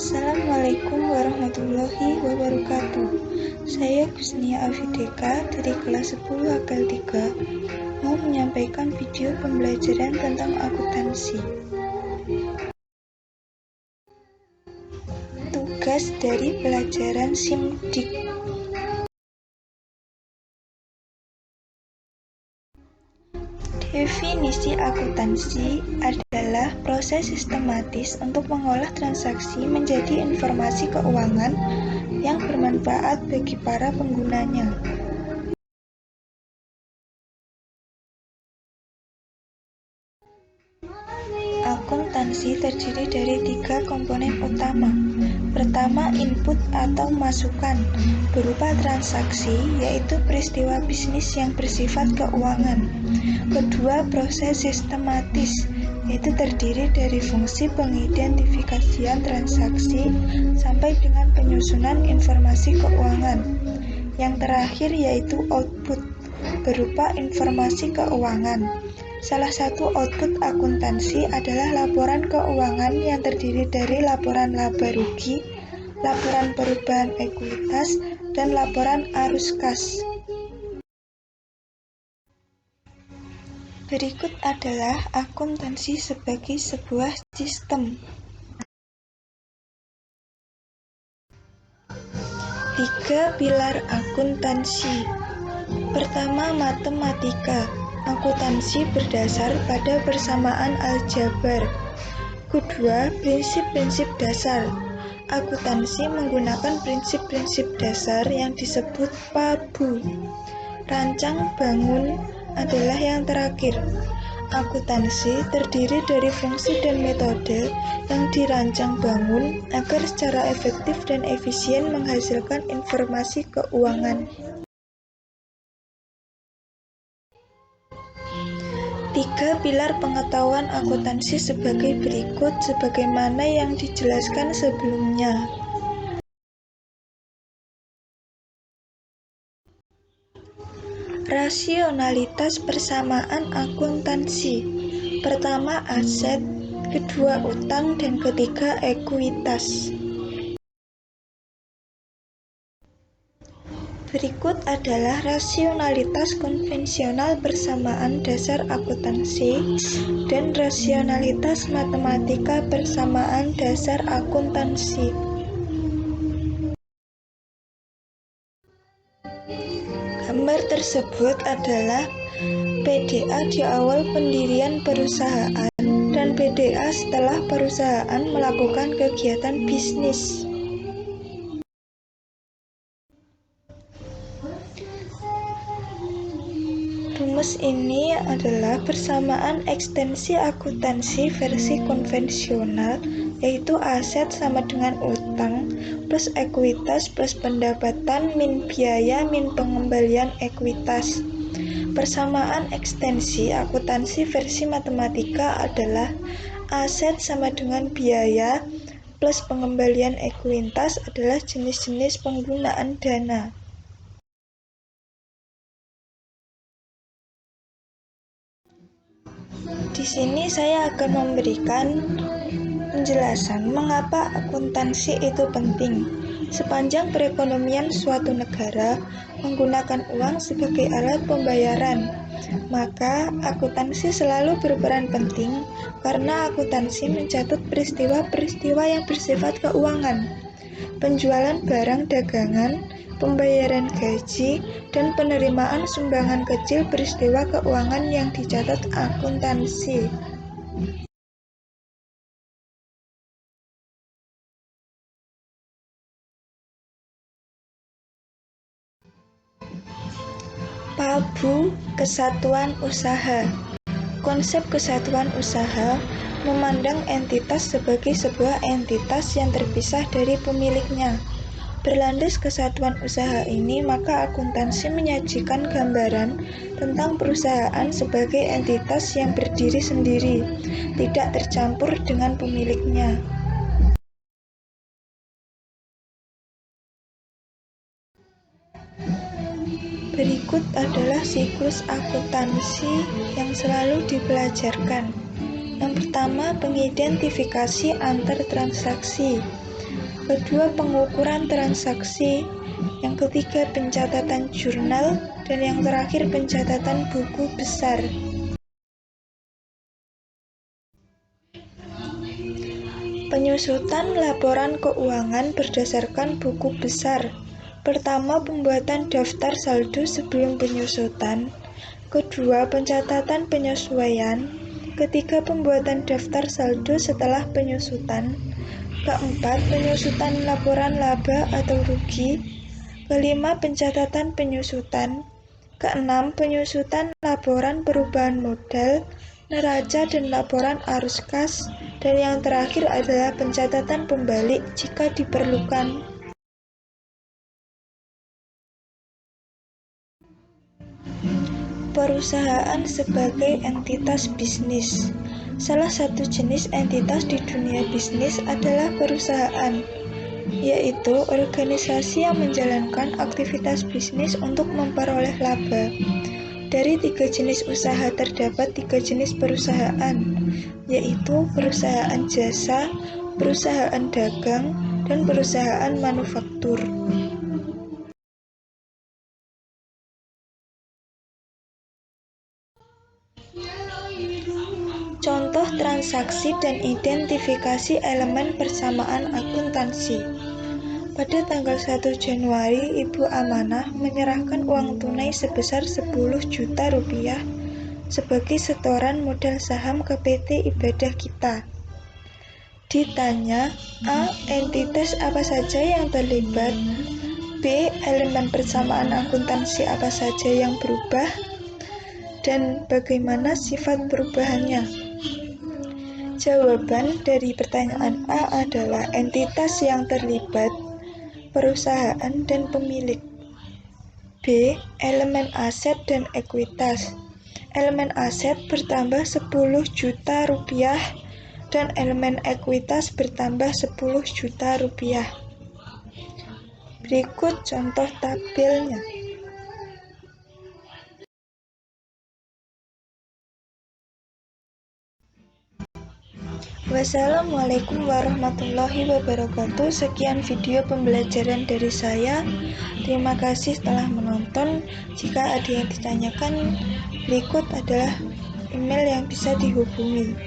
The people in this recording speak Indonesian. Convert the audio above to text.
Assalamualaikum warahmatullahi wabarakatuh. Saya Gusnia Afideka dari kelas 10 Akal 3 mau menyampaikan video pembelajaran tentang akuntansi. Tugas dari pelajaran SIMDIK. Definisi akuntansi adalah proses sistematis untuk mengolah transaksi menjadi informasi keuangan yang bermanfaat bagi para penggunanya. Akuntansi terdiri dari 3 komponen utama. Pertama, input atau masukan berupa transaksi, yaitu peristiwa bisnis yang bersifat keuangan. Kedua, proses sistematis, yaitu terdiri dari fungsi pengidentifikasian transaksi sampai dengan penyusunan informasi keuangan. Yang terakhir yaitu output, berupa informasi keuangan. Salah satu output akuntansi adalah laporan keuangan yang terdiri dari laporan laba rugi, laporan perubahan ekuitas, dan laporan arus kas. Berikut adalah akuntansi sebagai sebuah sistem. 3 pilar akuntansi. Pertama, matematika. Akuntansi berdasar pada persamaan aljabar. Kedua, prinsip-prinsip dasar. Akuntansi menggunakan prinsip-prinsip dasar yang disebut PABU. Rancang bangun adalah yang terakhir. Akuntansi terdiri dari fungsi dan metode yang dirancang bangun agar secara efektif dan efisien menghasilkan informasi keuangan. 3 pilar pengetahuan akuntansi sebagai berikut sebagaimana yang dijelaskan sebelumnya. Rasionalitas persamaan akuntansi. Pertama, aset, kedua, utang, dan ketiga, ekuitas. Berikut adalah rasionalitas konvensional persamaan dasar akuntansi dan rasionalitas matematika persamaan dasar akuntansi. Gambar tersebut adalah PDA di awal pendirian perusahaan dan PDA setelah perusahaan melakukan kegiatan bisnis. Rumus ini adalah persamaan ekstensi akuntansi versi konvensional, yaitu aset sama dengan utang plus ekuitas plus pendapatan min biaya min pengembalian ekuitas. Persamaan ekstensi akuntansi versi matematika adalah aset sama dengan biaya plus pengembalian ekuitas adalah jenis-jenis penggunaan dana. Di sini saya akan memberikan penjelasan mengapa akuntansi itu penting. Sepanjang perekonomian suatu negara menggunakan uang sebagai alat pembayaran, maka akuntansi selalu berperan penting karena akuntansi mencatat peristiwa-peristiwa yang bersifat keuangan, penjualan barang dagangan, pembayaran gaji, dan penerimaan sumbangan kecil peristiwa keuangan yang dicatat akuntansi. PABU, kesatuan usaha. Konsep kesatuan usaha memandang entitas sebagai sebuah entitas yang terpisah dari pemiliknya. Berlandas kesatuan usaha ini, maka akuntansi menyajikan gambaran tentang perusahaan sebagai entitas yang berdiri sendiri, tidak tercampur dengan pemiliknya. Berikut adalah siklus akuntansi yang selalu dipelajarkan. Yang pertama, pengidentifikasi antar transaksi. kedua pengukuran transaksi, yang ketiga pencatatan jurnal, dan yang terakhir pencatatan buku besar. Penyusutan laporan keuangan berdasarkan buku besar. Pertama, pembuatan daftar saldo sebelum penyusutan. Kedua, pencatatan penyesuaian. Ketiga, pembuatan daftar saldo setelah penyusutan. Keempat, penyusutan laporan laba atau rugi. Kelima, pencatatan penyusutan. Keenam, penyusutan laporan perubahan modal, neraca, dan laporan arus kas. Dan yang terakhir adalah pencatatan pembalik jika diperlukan. Perusahaan sebagai entitas bisnis. Salah satu jenis entitas di dunia bisnis adalah perusahaan, yaitu organisasi yang menjalankan aktivitas bisnis untuk memperoleh laba. Dari 3 jenis usaha terdapat 3 jenis perusahaan, yaitu perusahaan jasa, perusahaan dagang, dan perusahaan manufaktur. Contoh transaksi dan identifikasi elemen persamaan akuntansi. Pada tanggal 1 Januari, Ibu Amanah menyerahkan uang tunai sebesar 10 juta rupiah sebagai setoran modal saham ke PT Ibadah Kita. Ditanya, A. Entitas apa saja yang terlibat? B. Elemen persamaan akuntansi apa saja yang berubah? Dan bagaimana sifat perubahannya? Jawaban dari pertanyaan A adalah entitas yang terlibat, perusahaan dan pemilik. B. Elemen aset dan ekuitas. Elemen aset bertambah 10 juta rupiah dan elemen ekuitas bertambah 10 juta rupiah. Berikut contoh tabelnya. Wassalamualaikum warahmatullahi wabarakatuh. Sekian video pembelajaran dari saya. Terima kasih telah menonton. Jika ada yang ditanyakan, berikut adalah email yang bisa dihubungi.